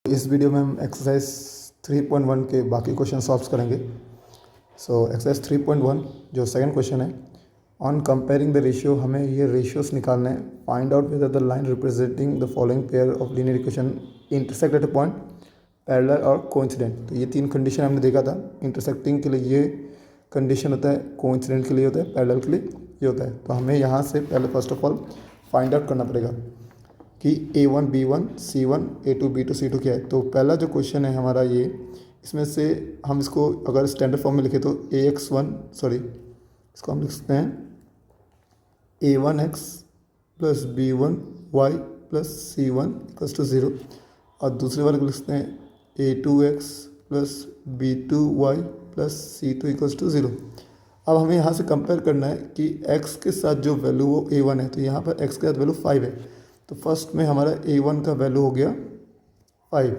इस वीडियो में हम एक्सरसाइज 3.1 के बाकी क्वेश्चन सॉल्व करेंगे। सो एक्सरसाइज 3.1 जो सेकंड क्वेश्चन है, ऑन कंपेयरिंग द रेशियो, हमें ये रेशियोज निकालने हैं। Find out whether the line representing the following pair of linear equation intersect at a point parallel और कोइंसिडेंट। तो ये तीन कंडीशन हमने देखा था। इंटरसेक्टिंग के लिए ये कंडीशन होता है, कोइंसिडेंट के लिए होता है, पैरेलल के लिए ये होता है। तो हमें यहाँ से पहले first of all find out करना पड़ेगा कि A1 B1 C1 A2 B2 C2 क्या है। तो पहला जो क्वेश्चन है हमारा ये, इसमें से हम इसको अगर स्टैंडर्ड फॉर्म में लिखे तो इसको हम लिख सकते हैं A1x plus B1y plus C1 equals to 0, और दूसरे वाले को लिख सकते हैं A2x plus B2y plus C2 equals to 0। अब हमें यहाँ से कंपेयर करना है कि x के साथ जो वैल्यू वो A1 है, तो यहाँ पर x के साथ वैल्यू 5 है। तो फर्स्ट में हमारा A1 का वैल्यू हो गया 5,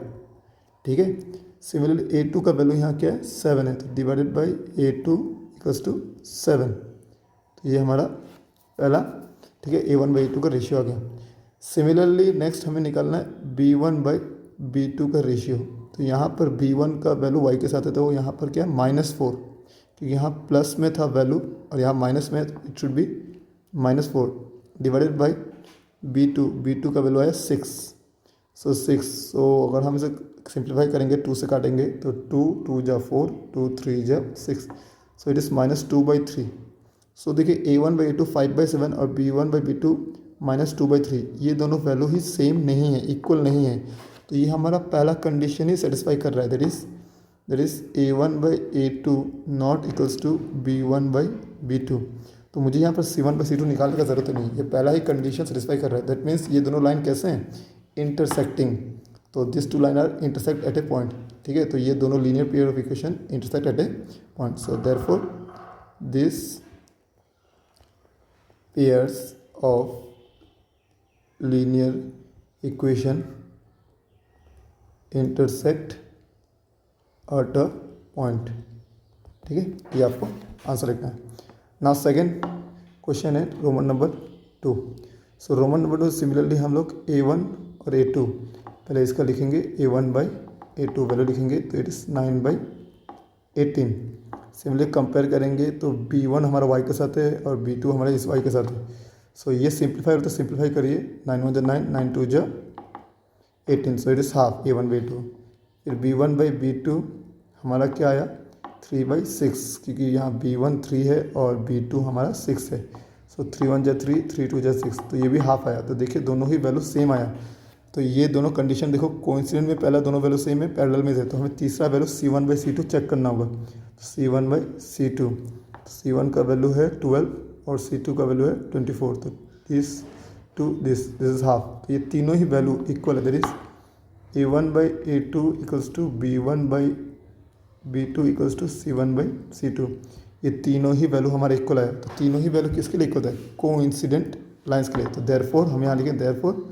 ठीक है। सिमिलरली A2 का वैल्यू यहाँ क्या है, 7 है, तो divided by A2 equals to 7। तो ये हमारा पहला, ठीक है, A1 बाई A2 का रेशियो आ गया। सिमिलरली नेक्स्ट हमें निकालना है B1 बाई B2 का रेशियो। तो यहाँ पर B1 का वैल्यू y के साथ है, तो वो यहाँ पर क्या है -4, क्योंकि यहाँ प्लस में था वैल्यू और यहाँ माइनस में, it should be -4 divided by B2 का वैल्यू आया 6। सो 6, सो अगर हम इसे सिंप्लीफाई करेंगे 2 से काटेंगे तो 2 जा 4, 2 3 जा 6, सो इट इज़ -2/3। सो देखिए A1 बाई A2 5/7 और B1 बाई B2 -2/3, ये दोनों वैल्यू ही सेम नहीं है, इक्वल नहीं है। तो ये हमारा पहला कंडीशन ही सेटिस्फाई कर रहा है, that is A1 by A2 not equals to B1 by B2। तो मुझे यहाँ पर C1 बाई C2 निकालने का ज़रूरत नहीं, ये पहला ही कंडीशन सेटिस्फाई कर रहा है। दैट मीन्स ये दोनों लाइन कैसे हैं, इंटरसेक्टिंग। तो this two line are intersect at a point, ठीक है। तो ये दोनों linear pair of equation intersect at a point. So therefore this pairs of linear equation intersect at a point, ठीक है। ये आपको आंसर लिखना है। नाउ सेकेंड क्वेश्चन है Roman number 2। So Roman number 2 similarly हम लोग A1 और A2, पहले इसका लिखेंगे A1 बाई A2 वैल्यू लिखेंगे, तो इट इज़ 9/18। सिमिलरली कंपेयर करेंगे तो B1 हमारा y के साथ है और B2 हमारे इस y के साथ है। सो ये सिंप्लीफाई हो तो सिंप्लीफाई करिए, 9 1 जा 9, 9 2 जा 18, so it is half A1 by A2। फिर B1 बाई B2 हमारा क्या आया 3/6, क्योंकि यहाँ B1 3 है और B2 हमारा 6 है। सो 3 1 जा 3, 3 2 जा 6, तो ये भी हाफ आया। तो देखिए दोनों ही वैल्यू सेम आया। तो ये दोनों कंडीशन देखो, कोइंसिडेंट में पहला दोनों वैल्यू सेम है, पैरेलल में है, तो हमें तीसरा value C1 by C2 check करना होगा। तो C1 बाई C2, C1 का वैल्यू है 12 और C2 का वैल्यू है 24। तो दिस इज हाफ। तो ये तीनों ही वैल्यू इक्वल है, that is A1 by A2 equals to B1 by B2 equals to C1 by C2। ये तीनों ही वैल्यू हमारे इक्वल आया। तो तीनों ही वैल्यू किसके लिए इक्वल है, कोइंसिडेंट लाइंस के लिए। तो देयरफॉर हम यहाँ लिखें therefore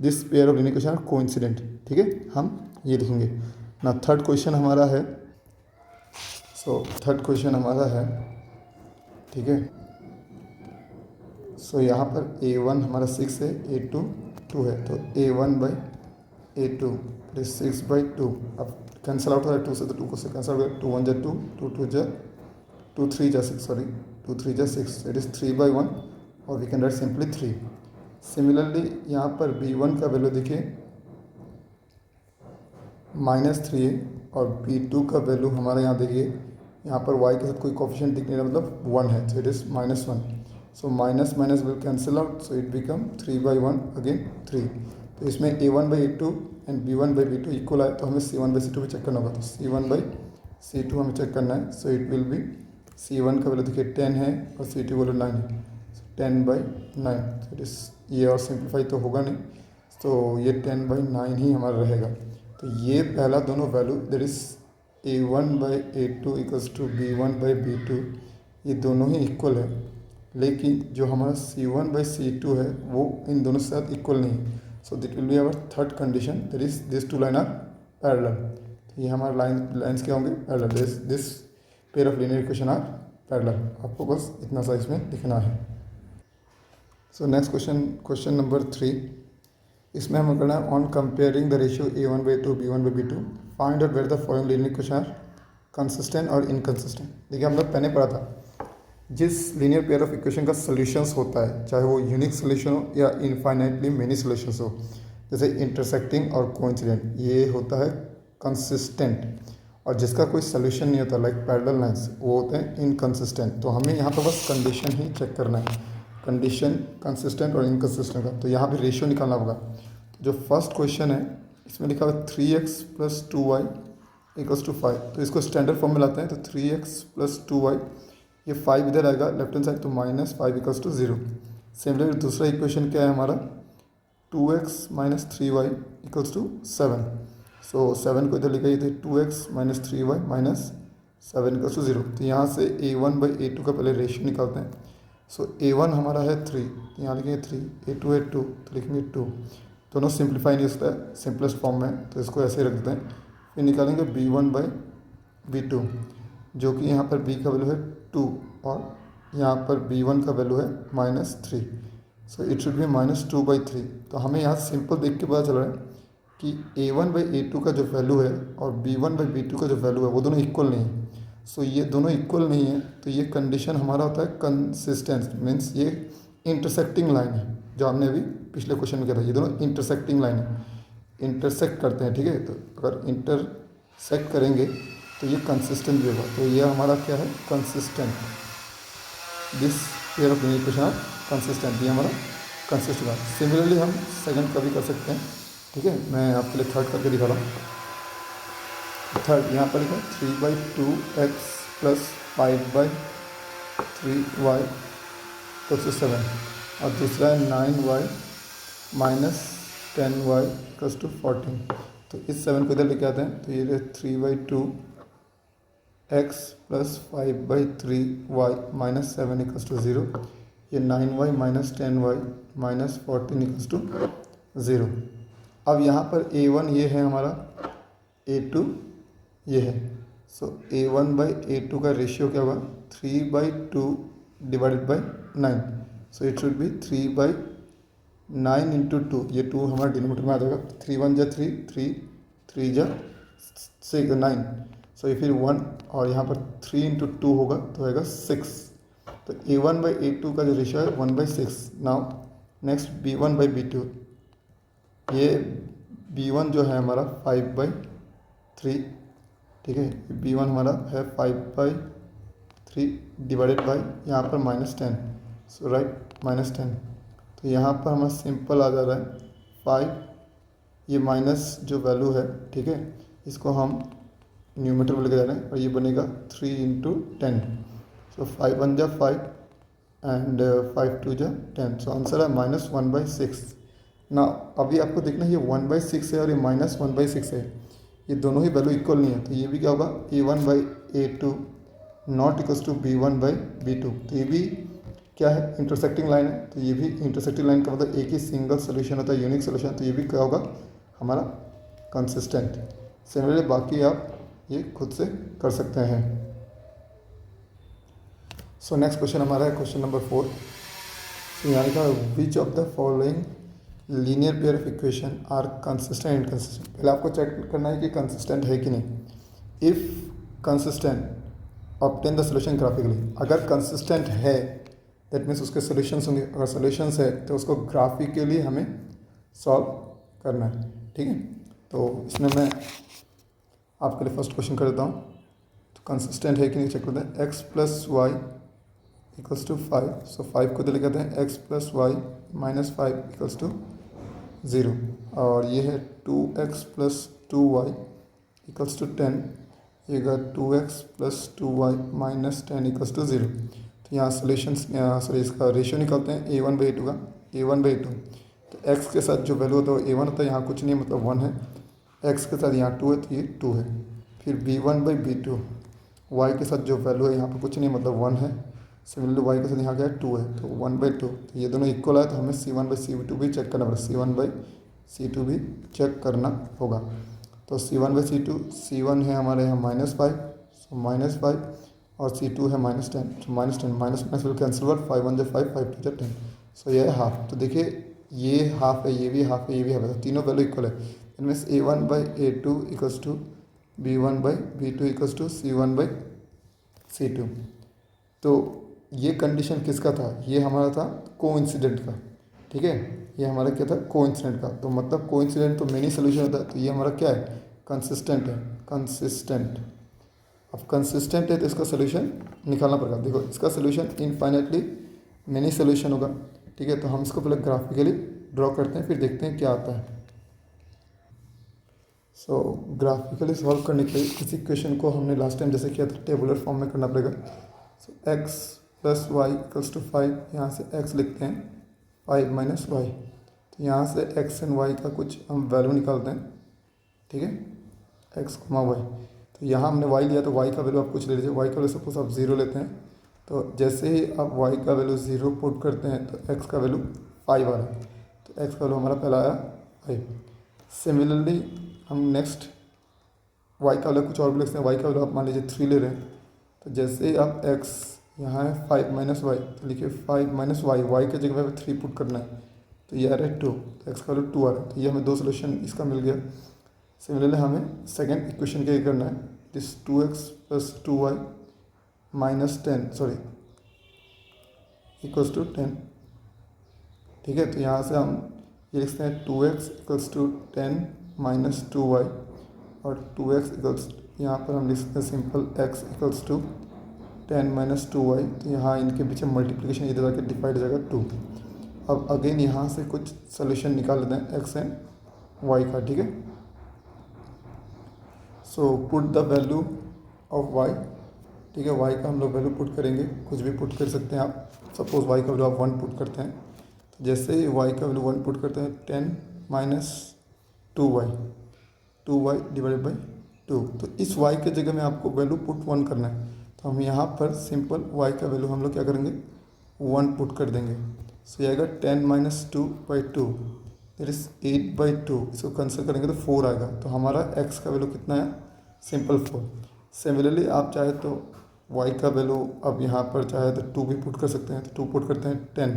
this pair of linear equation are coincident, ठीक है, हम ये लिखेंगे ना। थर्ड क्वेश्चन हमारा है, सो थर्ड क्वेश्चन हमारा है, ठीक है। सो यहाँ पर A1 हमारा 6 है, A2 2 है, तो A1 बाई A2 प्लस 6/2। अब कैंसिल आउट हो रहा है 2 से, तो 2 को से कैंसिल हो गया, 2 1 जा 2, 2 2 जा 2 3 जा 6, सॉरी 2 3 जा 6, इट इज़ 3/1 और we can write simply 3। Similarly यहाँ पर B1 का वैल्यू देखिए -3 है और B2 का वैल्यू हमारा यहाँ देखिए, यहाँ पर y के साथ कोई कोफिशिएंट दिख नहीं रहा, मतलब 1 है, तो it is -1। So minus minus will cancel out, so it become 3/1 again 3। तो इसमें A1 by A2 and B1 by B2 equal आए, तो हमें C1 बाई C2 भी चेक करना होगा। तो C1 बाई C2 हमें चेक करना है। So it will be C1 का वैल्यू देखिए 10 है और C2 वैल्यू 9 है, 10/9। तो इट इस ये और सिंप्लीफाई तो होगा नहीं, तो ये 10/9 ही हमारा रहेगा। तो ये पहला दोनों value that is A1 by A2 equals to B1 by B2, ये दोनों ही इक्वल है। लेकिन जो हमारा C1 बाई C2 है वो इन दोनों के साथ इक्वल नहीं है। So that will be our third condition, that is this two line are parallel. तो ये हमारे लाइन्स क्या होंगे, parallel. This pair of linear equation are parallel. आपको बस इतना सा इसमें लिखना है। सो नेक्स्ट क्वेश्चन नंबर 3 इसमें हमें करना है on comparing the ratio A1/2 B1/B2 find out where the following linear equation are consistent और इनकंसिस्टेंट। देखिए हम लोग पहले पढ़ा था जिस लीनियर पेयर ऑफ इक्वेशन का सोल्यूशंस होता है चाहे वो यूनिक सोल्यूशन हो या इनफाइनाइटली मेनी सोल्यूशंस हो, जैसे इंटरसेक्टिंग और कोइंसिडेंट, ये होता है कंसिस्टेंट। और जिसका कोई सोल्यूशन नहीं होता लाइक पैरेलल लाइंस, वो होते हैं इनकंसिस्टेंट। तो हमें यहाँ पर बस कंडीशन ही चेक करना है, कंडीशन कंसिस्टेंट और इनकंसिस्टेंट का। तो यहाँ पे रेशियो निकालना होगा। तो जो फर्स्ट क्वेश्चन है इसमें लिखा हुआ 3x + 2y = 5। तो इसको स्टैंडर्ड फॉर्म में लाते हैं। तो 3x + 2y, ये 5 इधर आएगा लेफ्ट हैंड साइड, तो -5 = 0। सिमिलरली दूसरा इक्वेशन क्या है हमारा, 2x - 3y = 7। सो 7 को इधर लिखा, थे 2x - 3y - 7 = 0। तो यहाँ से A1/A2 का पहले रेशियो निकालते हैं। सो A1 हमारा है 3, तो यहाँ लिखेंगे 3, A2 है 2, तो लिखेंगे 2। दोनों सिंप्लीफाई नहीं होता है, सिंपलेस्ट फॉर्म में, तो इसको ऐसे ही रख देते हैं। फिर निकालेंगे B1/B2, जो कि यहाँ पर B का वैल्यू है 2 और यहाँ पर B1 का वैल्यू है -3। So it should be -2/3। तो हमें यहाँ सिंपल देख के पता चल रहा है कि A1/A2 का जो वैल्यू है और B1/B2 का जो वैल्यू है वो दोनों इक्वल नहीं है। सो ये दोनों इक्वल नहीं है, तो ये कंडीशन हमारा होता है कंसिस्टेंस, मीन्स ये इंटरसेक्टिंग लाइन है, जो हमने अभी पिछले क्वेश्चन में किया था। ये दोनों इंटरसेक्टिंग लाइन है, इंटरसेक्ट करते हैं, ठीक है। तो अगर इंटरसेक्ट करेंगे तो ये कंसिस्टेंट भी होगा। तो ये हमारा क्या है, consistent. This pair of linear equation are consistent, ये हमारा कंसिस्टेंट है। सिमिलरली हम सेकंड का भी कर सकते हैं, ठीक है। मैं आपके लिए थर्ड करके दिखा रहा हूँ। थर्ड यहाँ पर लिखा 3/2x + 5/3y = 7 और दूसरा है 9y - 10y = 14। तो इस 7 को इधर लेके आते हैं। तो ये 3/2x + 5/3y - 7 = 0। ये 9y - 10y - 14 = 0। अब यहाँ पर A1 ये है हमारा, A2 ये है। सो A1/A2 का रेशियो क्या होगा, 3/2 / 9। So it should be 3/9 × 2। ये 2 हमारा डिनोमिनेटर में आ जाएगा। 3 × 1 = 3, 3 3 × 6 9। सो ये फिर 1 और यहाँ पर 3 × 2 होगा तो आएगा 6। तो A1/A2 का जो रेशियो है 1/6। नाउ नेक्स्ट B1/B2, ये B1 जो है हमारा 5/3, ठीक है। B1 हमारा है 5/3 / यहाँ पर -10। सो राइट -10। तो यहाँ पर हमारा सिंपल आ जा रहा है 5, ये माइनस जो वैल्यू है, ठीक है, इसको हम न्यूमरेटर में लेके जा रहे हैं और ये बनेगा 3 × 10। सो 5 1 = 5 एंड 5 2 = 10। सो आंसर है -1/6 ना। अभी आपको देखना है ये 1/6 है और ये -1/6 है, ये दोनों ही वैल्यू इक्वल नहीं है। तो ये भी क्या होगा, A1/A2 ≠ B1/B2। तो ये भी क्या है, इंटरसेक्टिंग लाइन है। तो ये भी इंटरसेक्टिंग लाइन का मतलब एक ही सिंगल सोल्यूशन होता है, यूनिक सोल्यूशन। तो ये भी क्या होगा हमारा कंसिस्टेंट। सिमिलरली बाकी आप ये खुद से कर सकते हैं। सो नेक्स्ट क्वेश्चन हमारा है क्वेश्चन नंबर 4। सो यहाँ लिखा है which of the following linear pair of equation are consistent inconsistent. पहले आपको चेक करना है कि कंसिस्टेंट है कि नहीं। If consistent obtain the solution graphically. अगर कंसिस्टेंट है दैट मीन्स उसके सोल्यूशंस होंगे। अगर सोल्यूशंस है तो उसको ग्राफिकली हमें सॉल्व करना है, ठीक है। तो इसमें मैं आपके लिए फर्स्ट क्वेश्चन कर देता हूँ। तो कंसिस्टेंट है कि नहीं चेक करते हैं। x + y = 5। सो 5 को तो लिखते हैं x + y - 5 = 0। और ये है 2x + 2y = 10। ये 2x + 2y - 10 = 0। तो यहाँ सोल्यूशंस सॉरी इसका रेशियो निकालते हैं A1/A2 का। A1/A2 तो x के साथ जो वैल्यू होता है वो A1 होता है, यहाँ कुछ नहीं है मतलब 1 है। x के साथ यहाँ 2 है तो ये 2 है। फिर B1/B2 y के साथ जो वैल्यू है यहाँ पर कुछ नहीं मतलब 1 है। सिमिलरली y के साथ यहाँ क्या है 2 है, तो 1/2। तो ये दोनों इक्वल है, तो हमें C1/C2 भी चेक करना पड़ेगा, C1/C2 भी चेक करना होगा। तो C1/C2, C1 है हमारे यहाँ -5, सो -5 और C2 है -10, तो -10 माइनस विल कैंसिल वर्ड, 5 1 = 5, 5 2 = 10। सो ये है हाफ। तो देखिए ये हाफ है, ये भी हाफ है, ये भी हाफ है, तो तीनों वैल्यू इक्वल है। इनमें से A1/A2 equals to B1/B2 equals to C1/C2। तो ये कंडीशन किसका था? ये हमारा था कोइंसिडेंट का, ठीक है। ये हमारा क्या था? कोइंसिडेंट का। तो मतलब कोइंसिडेंट तो मेनी सोल्यूशन होता है, तो ये हमारा क्या है? कंसिस्टेंट है, कंसिस्टेंट। अब कंसिस्टेंट है तो इसका सोल्यूशन निकालना पड़ेगा। देखो इसका सोल्यूशन इनफाइनाइटली मेनी सोल्यूशन होगा, ठीक है। तो हम इसको पहले ग्राफिकली ड्रॉ करते हैं, फिर देखते हैं क्या आता है। सो ग्राफिकली सॉल्व करने के लिए इस इक्वेशन को हमने लास्ट टाइम जैसे किया था टेबुलर फॉर्म में करना पड़ेगा। सो x + y = 5, यहाँ से x लिखते हैं 5 - y। तो यहाँ से x एंड y का कुछ हम वैल्यू निकालते हैं, ठीक है, x, y। तो यहाँ हमने y लिया तो y का वैल्यू आप कुछ ले लीजिए। y का वैल्यू सपोज आप 0 लेते हैं, तो जैसे ही आप y का वैल्यू 0 पुट करते हैं तो x का वैल्यू 5 आ रहा है। तो x का वैल्यू हमारा पहला आया 5। सिमिलरली हम नेक्स्ट y का वैल्यू कुछ और भी लिखते हैं। y का वैल्यू आप मान लीजिए 3 ले रहे हैं, तो जैसे ही आप x यहाँ है 5 - y, तो लिखिए 5 - y, y की जगह पे 3 पुट करना है, तो ये आ रहा है 2, तो x का वैल्यू 2 आ रहा है। तो ये हमें 2 सोल्यूशन इसका मिल गया। सिमिलरली हमें सेकेंड इक्वेशन क्या करना है, this 2x + 2y -10 equals to 10, ठीक है। तो यहाँ से हम ये लिखते हैं 2x = 10 - 2y, और 2x इक्वल्स, यहाँ पर हम लिख सकते हैं सिंपल x = 10 - 2y। तो यहाँ इनके पीछे मल्टीप्लिकेशन इधर जाके डिवाइड हो जाएगा 2। अब अगेन यहाँ से कुछ सोल्यूशन निकाल लेते हैं x एंड y का, ठीक है। So put the value of y, ठीक है। y का हम लोग वैल्यू पुट करेंगे, कुछ भी पुट कर सकते हैं आप। सपोज y का वैल्यू आप 1 पुट करते हैं, तो जैसे ही y का वैल्यू 1 पुट करते हैं 10 - 2y / 2। तो इस y के जगह में आपको वैल्यू पुट 1 करना है, तो हम यहाँ पर सिंपल y का वैल्यू हम लोग क्या करेंगे, 1 पुट कर देंगे। सो ये आएगा 10 - 2/2, दैट इज 8/2। इसको कैंसिल करेंगे तो 4 आएगा। तो हमारा x का वैल्यू कितना है? सिंपल 4। सिमिलरली आप चाहे तो y का वैल्यू अब यहाँ पर चाहे तो 2 भी पुट कर सकते हैं, तो 2 पुट करते हैं 10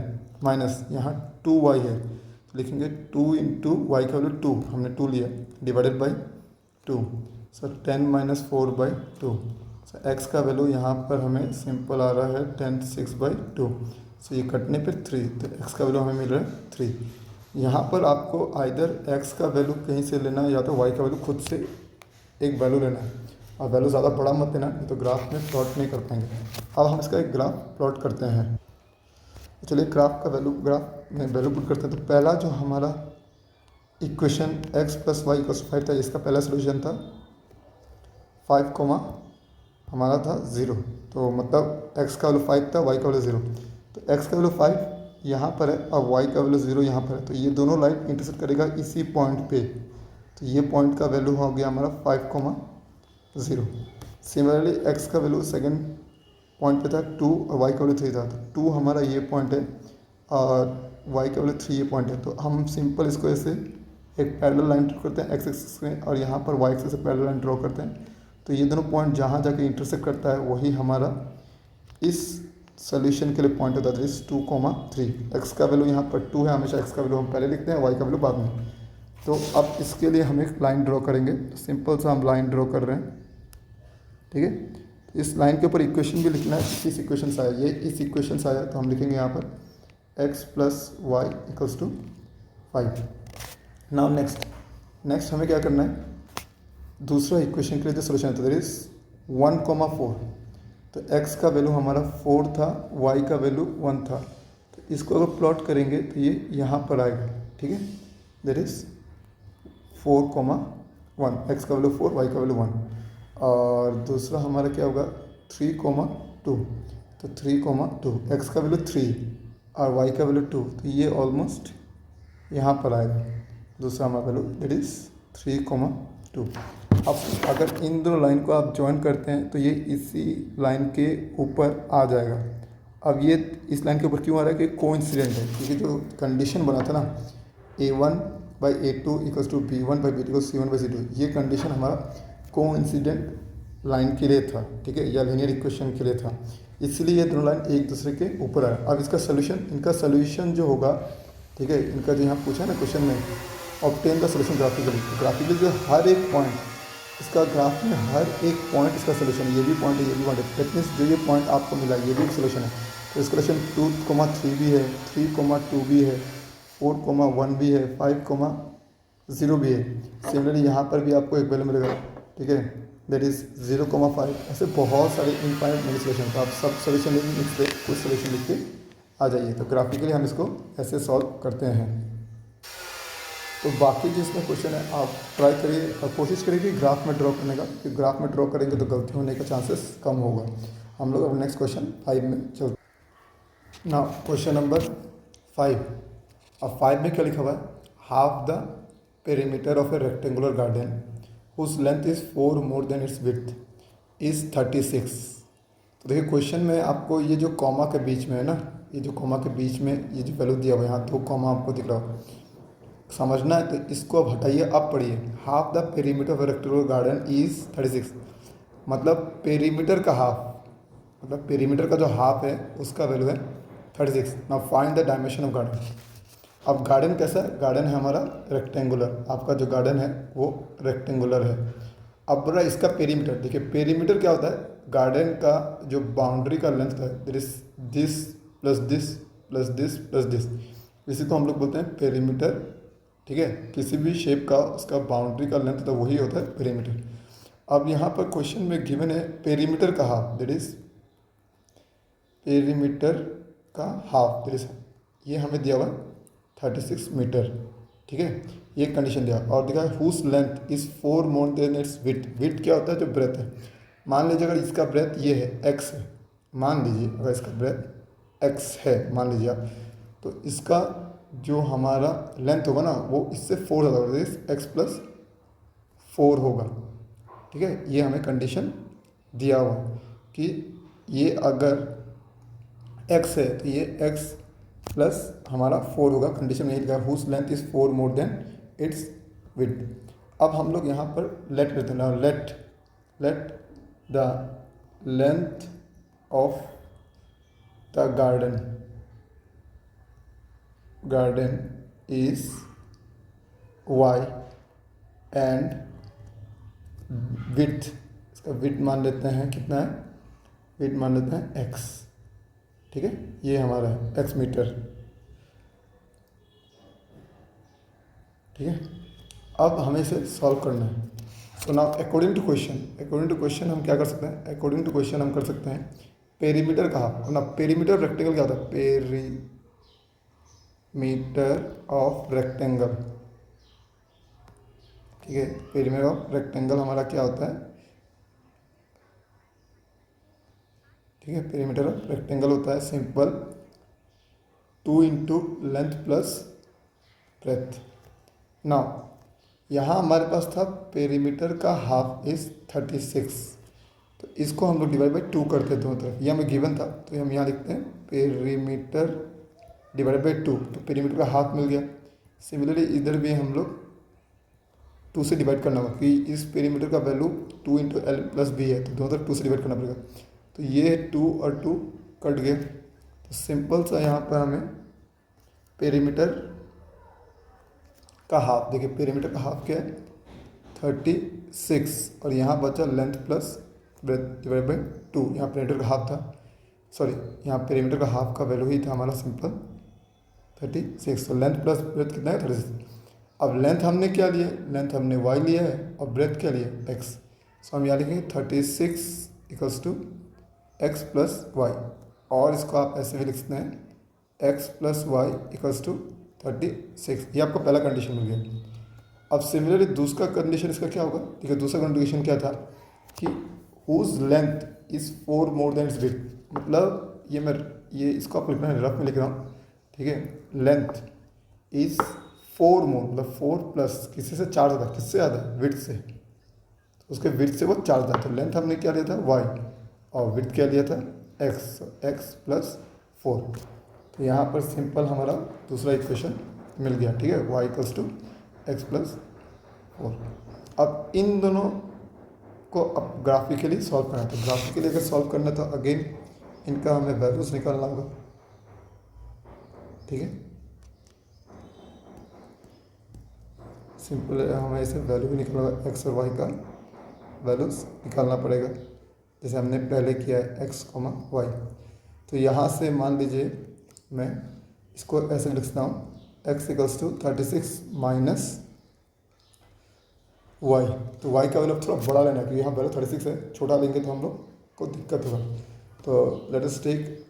माइनस यहाँ 2y है, तो लिखेंगे 2 × y का वैल्यू 2, हमने 2 लिया, divided by 2। So 10 - 4/2। So x का वैल्यू यहाँ पर हमें सिंपल आ रहा है 10/6/2। सो ये कटने पर 3, तो x का वैल्यू हमें मिल रहा है 3। यहाँ पर आपको आइदर x का वैल्यू कहीं से लेना है या तो y का वैल्यू खुद से एक वैल्यू लेना है, और वैल्यू ज़्यादा बड़ा मत देना, तो ग्राफ में प्लॉट नहीं कर पाएंगे। अब हम इसका एक ग्राफ प्लॉट करते हैं। तो चलिए ग्राफ में वैल्यू पुट करते हैं। तो पहला जो हमारा इक्वेशन x + y = 5 था, इसका पहला सोल्यूशन था 5, हमारा था 0। तो मतलब x का वैल्यू 5 था, y का वैल्यू 0। तो x का वैल्यू 5 यहाँ पर है और y का वैल्यू 0 यहाँ पर है, तो ये दोनों लाइन इंटरसेक्ट करेगा इसी पॉइंट पे। तो ये पॉइंट का वैल्यू हो गया हमारा 5, 0। सिमिलरली x का वैल्यू सेकंड पॉइंट पे था 2 और y का वैल्यू 3 था, तो 2 हमारा ये पॉइंट है और y का वैल्यू 3 ये पॉइंट है। तो हम सिंपल इसको ऐसे एक पैरेलल लाइन ड्रॉ करते हैं x एक्सिस में, और यहाँ पर y एक्सिस से पैरेलल लाइन ड्रॉ करते हैं। तो ये दोनों पॉइंट जहाँ जाके इंटरसेक्ट करता है वही हमारा इस सोल्यूशन के लिए पॉइंट होता है, इस 2, 3। x का वैल्यू यहाँ पर 2 है, हमेशा x का वैल्यू हम पहले लिखते हैं, y का वैल्यू बाद में। तो अब इसके लिए हम एक लाइन ड्रॉ करेंगे, तो सिंपल सा हम लाइन ड्रॉ कर रहे हैं, ठीक है। तो इस लाइन के ऊपर इक्वेशन भी लिखना है, इस इक्वेशन से आया, ये इस इक्वेशन से आया, तो हम लिखेंगे यहाँ पर x + y = 5। नाउ नेक्स्ट हमें क्या करना है, दूसरा इक्वेशन के लिए जो सोल्यूशन था दैट इज 1, 4। तो x का वैल्यू हमारा 4 था, y का वैल्यू 1 था। तो इसको अगर प्लॉट करेंगे तो ये यहाँ पर आएगा, ठीक है, दैट इज 4, 1। x का वैल्यू 4, y का वैल्यू 1। और दूसरा हमारा क्या होगा 3, 2। तो 3, 2, x का वैल्यू 3 और y का वैल्यू 2, तो ये ऑलमोस्ट यहाँ पर आएगा दूसरा हमारा वैल्यू, दैट इज 3, 2। अब अगर इन दोनों लाइन को आप ज्वाइन करते हैं तो ये इसी लाइन के ऊपर आ जाएगा। अब ये इस लाइन के ऊपर क्यों आ रहा है कि कोइंसिडेंट है, क्योंकि जो कंडीशन बना था ना A1/A2 = B1/B2 = C1/C2, ये कंडीशन हमारा कोइंसिडेंट लाइन के लिए था, ठीक है, या लीनियर इक्वेशन के लिए था, इसलिए ये दोनों लाइन एक दूसरे के ऊपर आया। अब इसका सोल्यूशन, इनका सोल्यूशन जो होगा ठीक है। इनका जो यहाँ पूछा है ना क्वेश्चन में, ऑब्टेन द सोल्यूशन ग्राफिकली, तो ग्राफिकली जो हर एक पॉइंट इसका ग्राफ में हर एक पॉइंट इसका सोल्यूशन है, ये भी पॉइंट है, ये भी पॉइंट है, दैट मीन्स जो ये पॉइंट आपको मिला ये भी एक सोल्यूशन है। तो इसका सोल्यूशन 2,3 भी है, 3,2 भी है, 4,1 भी है, 5,0 भी है। सिमिलरली यहाँ पर भी आपको एक वैल्यू मिलेगा, ठीक है, दैट इज़ 0,5। ऐसे बहुत सारे इनफाइनाइट मेनी सोल्यूशन, तो आप सब सोल्यूशन लेकिन इस पर कुछ सोल्यूशन लिख के आ जाइए। तो ग्राफिकली हम इसको ऐसे सॉल्व करते हैं। तो बाकी जिसमें क्वेश्चन है आप ट्राई करिए और कोशिश करिए कि ग्राफ में ड्रॉ करने का, क्योंकि ग्राफ में ड्रॉ करेंगे तो गलती होने का चांसेस कम होगा। हम लोग अब नेक्स्ट क्वेश्चन 5 में चलते। ना क्वेश्चन नंबर 5। अब 5 में क्या लिखा हुआ है, half the perimeter of a rectangular garden whose length is 4 more than its width is 36। तो देखिए क्वेश्चन में आपको ये जो कॉमा के बीच में है ना, ये जो कॉमा के बीच में ये जो वैल्यू दिया हुआ है, यहाँ 2 कॉमा आपको दिख रहा हो, समझना है। तो इसको अब हटाइए, अब पढ़िए, half the perimeter of rectangular garden is 36, मतलब पेरीमीटर का हाफ, मतलब पेरीमीटर का जो हाफ है उसका वैल्यू है 36। Now find the dimension of garden. अब गार्डन कैसा है, गार्डन है हमारा रेक्टेंगुलर, आपका जो गार्डन है वो रेक्टेंगुलर है। अब बोला इसका पेरीमीटर, देखिए पेरीमीटर क्या होता है, गार्डन का जो बाउंड्री का लेंथ है, that is this plus this plus this plus this, इसी को हम लोग बोलते हैं पेरीमीटर, ठीक है। किसी भी शेप का उसका बाउंड्री का लेंथ तो वही होता है पेरीमीटर। अब यहाँ पर क्वेश्चन में गिवन है पेरीमीटर का हाफ, दैट इज पेरीमीटर का हाफ, दैट इज ये हमें दिया हुआ 36 मीटर, ठीक है, ये कंडीशन दिया। और दिखा whose length is 4 more than its width. Width क्या होता है, जो ब्रेथ है। मान लीजिए अगर इसका ब्रेथ ये है x है, मान लीजिए अगर इसका ब्रेथ x है मान लीजिए आप, तो इसका जो हमारा लेंथ होगा ना वो इससे 4 ज़्यादा होगा, x प्लस 4 होगा, ठीक है। ये हमें कंडीशन दिया हुआ कि ये अगर x है तो ये x प्लस हमारा 4 होगा, कंडीशन यही लिखा है whose length is 4 more than its width. अब हम लोग यहाँ पर लेट लेते हैं, let the length of the garden is y and width, इसका विड्थ मान लेते हैं कितना है, विड्थ मान लेते हैं x, ठीक है, ये हमारा है x मीटर, ठीक है। अब हमें इसे सॉल्व करना है। So now according to question हम क्या कर सकते हैं, अकॉर्डिंग टू क्वेश्चन हम कर सकते हैं पेरीमीटर का हाफ ना, पेरीमीटर रेक्टेंगल क्या होता है, पेरीमीटर ऑफ रेक्टेंगल, ठीक है। पेरीमीटर ऑफ रेक्टेंगल हमारा क्या होता है, ठीक है, पेरीमीटर ऑफ रेक्टेंगल होता है simple 2 into length plus breadth. Now यहाँ हमारे पास था पेरीमीटर का हाफ इज 36, तो इसको हम लोग डिवाइड बाई 2 करते हैं दोनों तरफ, ये हमें गिवन था तो हम यहाँ लिखते हैं पेरीमीटर डिवाइड बाई 2, तो पेरीमीटर का हाफ मिल गया। सिमिलरली इधर भी हम लोग 2 से डिवाइड करना होगा कि इस पेरीमीटर का value 2 into L plus B है, तो दोनों तरफ 2 से डिवाइड करना पड़ेगा। तो ये 2 और 2 कट गए, तो सिंपल सा यहाँ पर हमें पेरीमीटर का हाफ, देखिए पेरीमीटर का हाफ क्या है 36, और यहाँ बचा length plus breadth divide by 2, यहाँ पेरीमीटर का हाफ था, सॉरी यहाँ पेरीमीटर का हाफ का वैल्यू ही था हमारा सिंपल 36, तो लेंथ प्लस ब्रेथ कितना है 36। अब लेंथ हमने क्या लिया, लेंथ हमने y लिया है और ब्रेथ क्या लिया x, सो हम यहाँ लिखेंगे 36 equals to x plus y, और इसको आप ऐसे भी लिख सकते हैं x plus y equals to 36, ये आपको पहला कंडीशन मिल गया। अब सिमिलरली दूसरा कंडीशन इसका क्या होगा, ठीक है, दूसरा कंडीशन क्या था कि whose length is 4 more than its width, मतलब ये इसको आप लिखना है, रफ में लिख रहा हूँ, ठीक है, लेंथ इज़ 4 मोर, मतलब 4 प्लस किसी से 4 ज़्यादा, किससे ज़्यादा, विड्थ से, तो उसके विड्थ से वो 4 ज़्यादा, तो लेंथ हमने क्या लिया था y और विड्थ क्या लिया था x प्लस 4, तो यहाँ पर सिंपल हमारा दूसरा इक्वेशन मिल गया, ठीक है, y equals to x plus 4। अब इन दोनों को अब ग्राफिकली सॉल्व करना है, तो ग्राफिकली अगर सॉल्व करना है तो अगेन इनका हमें वैल्यूज निकालना होगा, ठीक है। सिंपल है, हमें इसे वैल्यू भी निकालना, एक्स और वाई का वैल्यूज निकालना पड़ेगा जैसे हमने पहले किया है एक्स कॉमा वाई। तो यहाँ से मान लीजिए मैं इसको ऐसे लिखता हूँ x equals to 36 minus y. तो वाई का वैल्यू थोड़ा बड़ा लेना है क्योंकि यहाँ वैल्यू 36 है, छोटा लेंगे तो हम लोग को दिक्कत होगा। तो लेट अस टेक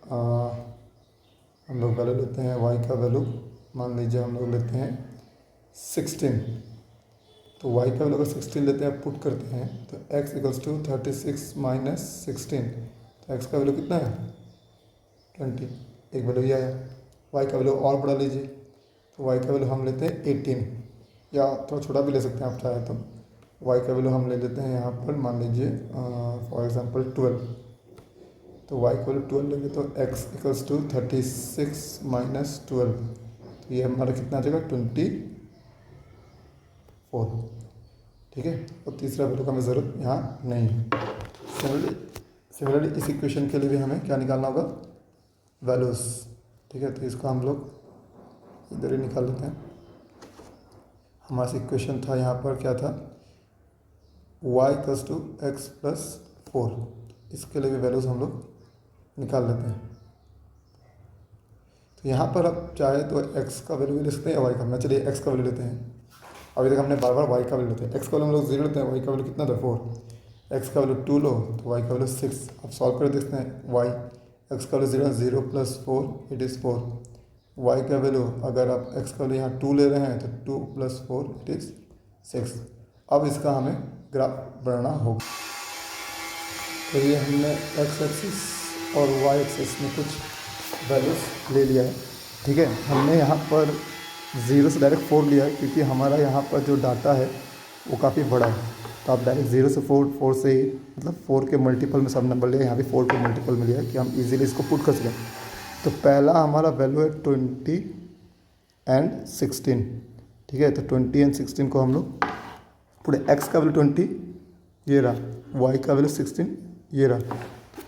हम लोग वैल्यू लेते हैं वाई का वैल्यू, मान लीजिए हम लोग लेते हैं 16। तो y का वैल्यू अगर 16 लेते हैं, पुट करते हैं तो x इक्वल्स टू 36 माइनस 16। तो x का वैल्यू कितना है 20, एक वैल्यू ये आया। y का वैल्यू और बड़ा लीजिए, तो y का वैल्यू हम लेते हैं 18, या थोड़ा छोटा भी ले सकते हैं आप चाहे तो। y का वैल्यू हम ले लेते हैं यहाँ पर मान लीजिए फॉर एग्जांपल 12। तो y का वैल्यू 12 लेंगे तो x इक्वल्स टू 36 माइनस 12, तो ये हमारा कितना आ जाएगा 24। ठीक है, और तीसरा वैल्यू का हमें ज़रूरत यहाँ नहीं है। सिमिलरली इस इक्वेशन के लिए भी हमें क्या निकालना होगा, वैल्यूज़। ठीक है, तो इसको हम लोग इधर ही निकाल लेते हैं। हमारा इक्वेशन था यहाँ पर क्या था, y equals to x plus 4। इसके लिए भी वैल्यूज़ हम लोग निकाल लेते हैं। तो यहाँ पर आप चाहे तो x का वैल्यू भी ले सकते हैं या y का। मैं चलिए x का वैल्यू लेते हैं। अभी तक हमने बार बार y का वैल्यू लेते हैं, x का वैल्यू हम लोग 0 लेते हैं, y का वैल्यू कितना था 4, x का वैल्यू 2 लो तो y का वैल्यू 6। अब सॉल्व कर देखते हैं y, x का value 0, 0 plus 4 it is 4। y का वैल्यू अगर आप x का वैल्यू यहाँ 2 ले रहे हैं तो 2 प्लस 4 इट इज़ 6। अब इसका हमें ग्राफ बनाना होगा। तो ये हमने x एक्सिस और y एक्सिस में कुछ वैल्यूज ले लिया है। ठीक है, हमने यहाँ पर 0 से डायरेक्ट 4 लिया है क्योंकि हमारा यहाँ पर जो डाटा है वो काफ़ी बड़ा है। तो आप डायरेक्ट 0 से 4, 4 से ही मतलब 4 के मल्टीपल में सब नंबर लिया, यहाँ भी 4 के मल्टीपल में लिया कि हम इजीली इसको पुट कर सकें। तो पहला हमारा वैल्यू है 20 एंड 16। ठीक है, तो 20 एंड 16 को हम लोग पूरे x का वैल्यू 20 ये रहा, y का वैल्यू 16 ये रहा।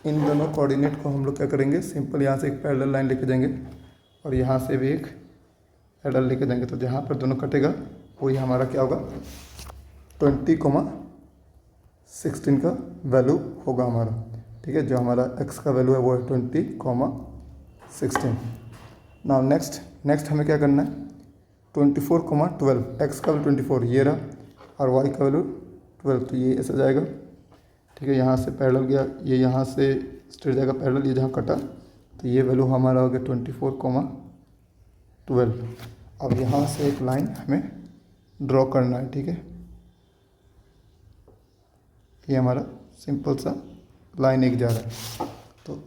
इन दोनों कोऑर्डिनेट को हम लोग क्या करेंगे, सिंपल यहाँ से एक पैरेलल लाइन लेके जाएंगे और यहाँ से भी एक पैरेलल लेके जाएंगे। तो जहाँ पर दोनों कटेगा वही हमारा क्या होगा 20,16 का वैल्यू होगा हमारा। ठीक है, जो हमारा x का वैल्यू है वो है 20,16। नाउ नेक्स्ट हमें क्या करना है 24,12। x का वैल्यू 24 ये रहा और y का वैल्यू 12, तो ये ऐसा जाएगा। ठीक है, यहाँ से पैरेलल गया, ये यहाँ से स्ट्रेट जाएगा पैरेलल, ये जहाँ कटा तो ये वैल्यू हमारा हो गया 24,12। अब यहाँ से एक लाइन हमें ड्रॉ करना है। ठीक है, ये हमारा सिंपल सा लाइन एक जा रहा है। तो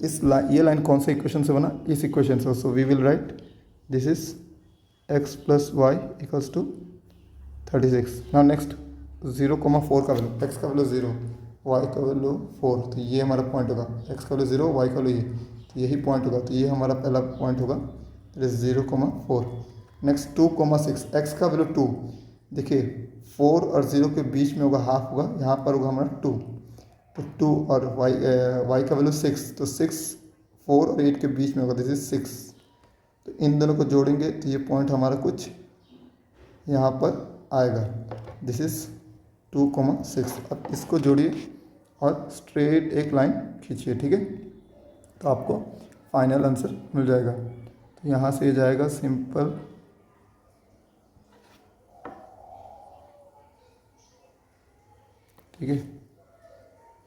ये लाइन कौन से इक्वेशन से बना, इस इक्वेशन से। So we will write this is x plus y equals to 36। Now next 0,4 का वैल्यू, x का वैल्यू 0, y का वैल्यू 4, तो ये हमारा पॉइंट होगा। x का वैल्यू 0, y का वैल्यू ये, तो यही पॉइंट होगा। तो ये हमारा पहला पॉइंट होगा, इट इज 0,4। नेक्स्ट 2,6, x का वैल्यू 2, देखिए 4 और 0 के बीच में होगा, हाफ होगा, यहाँ पर होगा हमारा 2। तो 2 और y का वैल्यू 6, तो 6 4 और 8 के बीच में होगा, दिस इज 6। तो इन दोनों को जोड़ेंगे तो ये पॉइंट हमारा कुछ यहाँ पर आएगा, दिस इज 2,6। अब इसको जोड़िए और स्ट्रेट एक लाइन खींचिए। ठीक है, तो आपको फाइनल आंसर मिल जाएगा। तो यहाँ से ये जाएगा सिंपल, ठीक है।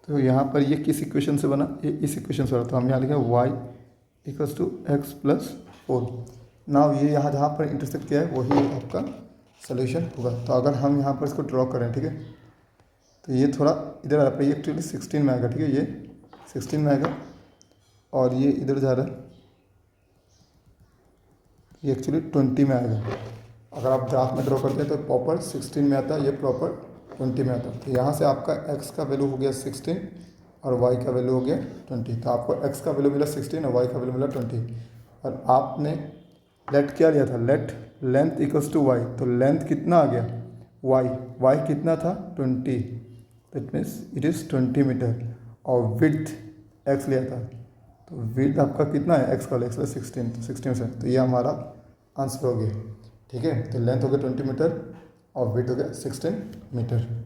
तो यहाँ पर ये किस इक्वेशन से बना, ये इस इक्वेशन से बना, तो हम यहाँ लिखें y equals to x plus 4। Now ये यहाँ जहाँ पर इंटरसेक्ट किया है वही आपका सोल्यूशन होगा। तो अगर हम यहाँ पर इसको ड्रॉ करें, ठीक है, तो ये थोड़ा इधर आ रहा है, ये एक्चुअली 16 में आएगा। ठीक है, ये 16 में आएगा और ये इधर जा रहा है, ये एक्चुअली 20 में आएगा। अगर आप ग्राफ में ड्रॉ करते हैं तो प्रॉपर 16 में आता है, ये प्रॉपर 20 में आता है। तो यहाँ से आपका x का वैल्यू हो गया 16 और y का वैल्यू हो गया 20। तो आपको x का वैल्यू मिला 16 और y का वैल्यू मिला 20। और आपने लेट क्या लिया था, let length equals to y, तो लेंथ कितना आ गया y कितना था 20, that means it is 20 metre. और विड्थ x लिया था, तो विड्थ आपका कितना है, x का वैल्यू 16, तो 16 से, तो ये हमारा आंसर हो गया। ठीक है, तो लेंथ हो गया 20 मीटर और वेट हो गया 16 मीटर।